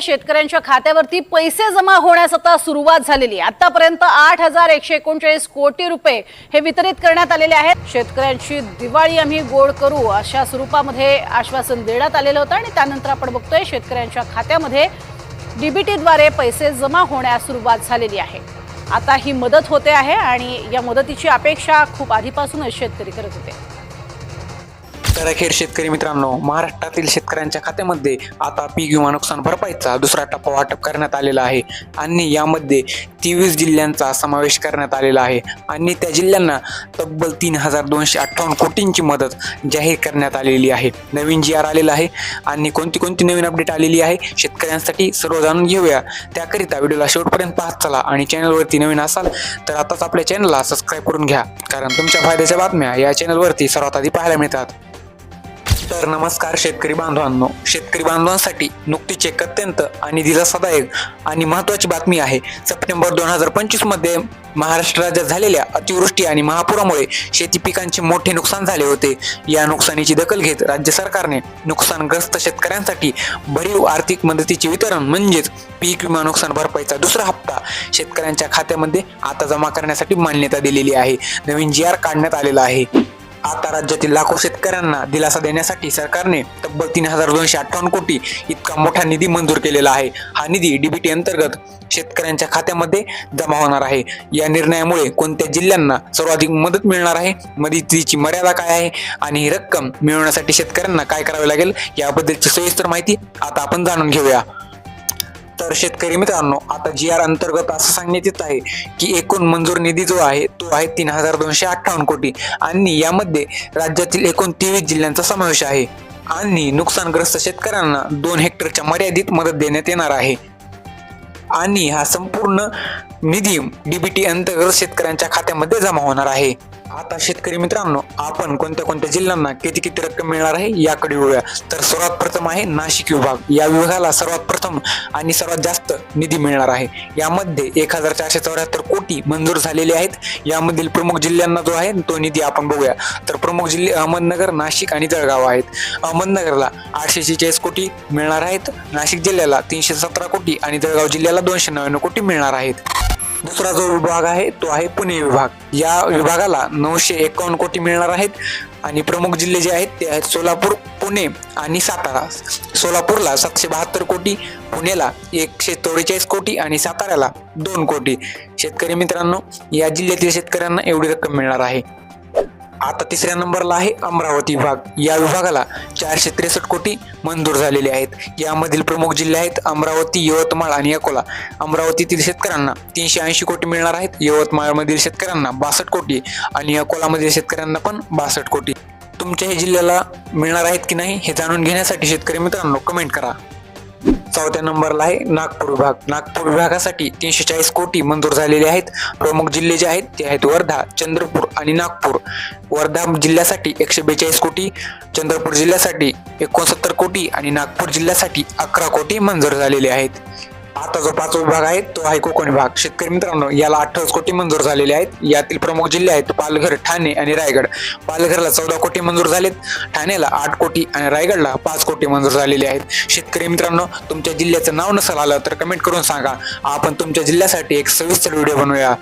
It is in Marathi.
शेतकऱ्यांच्या खात्यावरती पैसे जमा होण्यास आता सुरुवात झालेली आहे। आतापर्यंत 8,139 कोटी रुपये हे वितरित करण्यात आलेले आहेत। शेतकऱ्यांची दिवाळी आम्ही गोड करू अशा स्वरूपामध्ये आश्वासन देण्यात आलेलं होतं आणि त्यानंतर आपण बघतोय शेतकऱ्यांच्या खात्यामध्ये डीबीटीद्वारे पैसे जमा होण्यास सुरुवात झालेली आहे। आता ही मदत होते आहे आणि या मदतीची अपेक्षा खूप आधीपासूनच शेतकरी करत होते। तर अखेर शेतकरी मित्रांनो, महाराष्ट्रातील शेतकऱ्यांच्या खात्यामध्ये आता पीक विमा नुकसान भरपाईचा दुसरा टप्पा वाटप करण्यात आलेला आहे आणि यामध्ये 23 जिल्ह्यांचा समावेश करण्यात आलेला आहे आणि त्या जिल्ह्यांना तब्बल 3,258 कोटींची मदत जाहीर करण्यात आलेली आहे। नवीन GR आलेला आहे आणि कोणती नवीन अपडेट आलेली आहे शेतकऱ्यांसाठी सर्व जाणून घेऊया। त्याकरिता व्हिडिओला शेवटपर्यंत पाहत चला आणि चॅनलवरती नवीन असाल तर आताच आपल्या चॅनलला सबस्क्राईब करून घ्या, कारण तुमच्या फायद्याच्या बातम्या या चॅनलवरती सर्वात आधी पाहायला मिळतात। तर नमस्कार शेतकरी बांधवांनो, शेतकरी बांधवांसाठी नुकतीच एक अत्यंत आणि दिलासादायक आणि महत्त्वाची बातमी आहे। सप्टेंबर 2025 मध्ये महाराष्ट्र राज्यात झालेल्या अतिवृष्टी आणि महापुरामुळे शेती पिकांचे मोठे नुकसान झाले होते। या नुकसानीची दखल घेत राज्य सरकारने नुकसानग्रस्त शेतकऱ्यांसाठी भरीव आर्थिक मदतीचे वितरण म्हणजेच पीक विमा नुकसान भरपाईचा दुसरा हप्ता शेतकऱ्यांच्या खात्यामध्ये आता जमा करण्यासाठी मान्यता दिलेली आहे। नवीन GR काढण्यात आलेला आहे। आता राज्यातील लाखो शेतकऱ्यांना दिलासा देण्यासाठी सरकारने तब्बल 3,258 कोटी इतका मोठा निधी मंजूर केलेला आहे। हा निधी डीबीटी अंतर्गत शेतकऱ्यांच्या खात्यामध्ये जमा होणार आहे। या निर्णयामुळे कोणत्या जिल्ह्यांना सर्वाधिक मदत मिळणार आहे, मदतीची मर्यादा काय आहे आणि ही रक्कम मिळवण्यासाठी शेतकऱ्यांना काय करावे लागेल याबद्दलची सविस्तर माहिती आता आपण जाणून घेऊया। तर शेतकरी मित्रांनो, आता GR अंतर्गत असं सांगण्यात येत आहे की एकूण मंजूर निधी जो आहे तो आहे 3,258 कोटी आणि यामध्ये राज्यातील एकूण 23 जिल्ह्यांचा समावेश आहे आणि नुकसानग्रस्त शेतकऱ्यांना 2 हेक्टरच्या मर्यादित मदत देण्यात येणार आहे आणि हा संपूर्ण निधी डीबीटी अंतर्गत शेतकऱ्यांच्या खात्यामध्ये जमा होणार आहे। आता शेतकरी मित्रांनो, आपण कोणत्या जिल्ह्यांना किती रक्कम मिळणार आहे याकडे वळूया। तर सर्वात प्रथम आहे नाशिक विभाग। या विभागाला सर्वात प्रथम आणि सर्वात जास्त निधी मिळणार आहे। यामध्ये 1,474 कोटी मंजूर झालेले आहेत। यामधील प्रमुख जिल्ह्यांना जो आहे तो निधी आपण बघूया। तर प्रमुख जिल्हे अहमदनगर, नाशिक आणि जळगाव आहेत। अहमदनगरला 846 कोटी मिळणार आहेत, नाशिक जिल्ह्याला 317 कोटी आणि जळगाव जिल्ह्याला 299 कोटी मिळणार आहेत। दुसरा जो विभाग आहे तो आहे पुणे विभाग। या विभागाला 951 कोटी मिळणार आहेत आणि प्रमुख जिल्हे जे आहेत ते आहेत सोलापूर, पुणे आणि सातारा। सोलापूरला 772 कोटी, पुण्याला 144 कोटी आणि साताऱ्याला 2 कोटी। शेतकरी मित्रांनो, या जिल्ह्यातील शेतकऱ्यांना एवढी रक्कम मिळणार आहे। आता तिसऱ्या नंबरला आहे अमरावती विभाग। या विभागाला 463 कोटी मंजूर झालेले आहेत। यामधील प्रमुख जिल्हे आहेत अमरावती, यवतमाळ आणि अकोला। अमरावतीतील शेतकऱ्यांना 380 कोटी मिळणार आहेत, यवतमाळमधील शेतकऱ्यांना 62 कोटी आणि अकोलामधील शेतकऱ्यांना पण 62 कोटी। तुमच्या हे जिल्ह्याला मिळणार आहेत की नाही हे जाणून घेण्यासाठी शेतकरी मित्रांनो कमेंट करा। चौथ्या नंबरला आहे नागपूर विभाग। नागपूर विभागासाठी 340 कोटी मंजूर झालेले आहेत। प्रमुख जिल्हे जे आहेत ते आहेत वर्धा, चंद्रपूर आणि नागपूर। वर्धा जिल्ह्यासाठी 142 कोटी, चंद्रपूर जिल्ह्यासाठी 69 कोटी आणि नागपूर जिल्ह्यासाठी 11 कोटी मंजूर झालेले आहेत। आता जो पाचवा विभाग आहे तो आहे कोकण विभाग। शेतकरी मित्रांनो, याला 28 कोटी मंजूर झालेले आहेत। यातील प्रमुख जिल्हे आहेत पालघर, ठाणे आणि रायगड। पालघरला 14 कोटी मंजूर झालेत, ठाण्याला 8 कोटी आणि रायगडला 5 कोटी मंजूर झालेले आहेत। शेतकरी मित्रांनो, तुमच्या जिल्ह्याचं नाव नसेल आलं तर कमेंट करून सांगा, आपण तुमच्या जिल्ह्यासाठी एक सविस्तर व्हिडिओ बनवूया।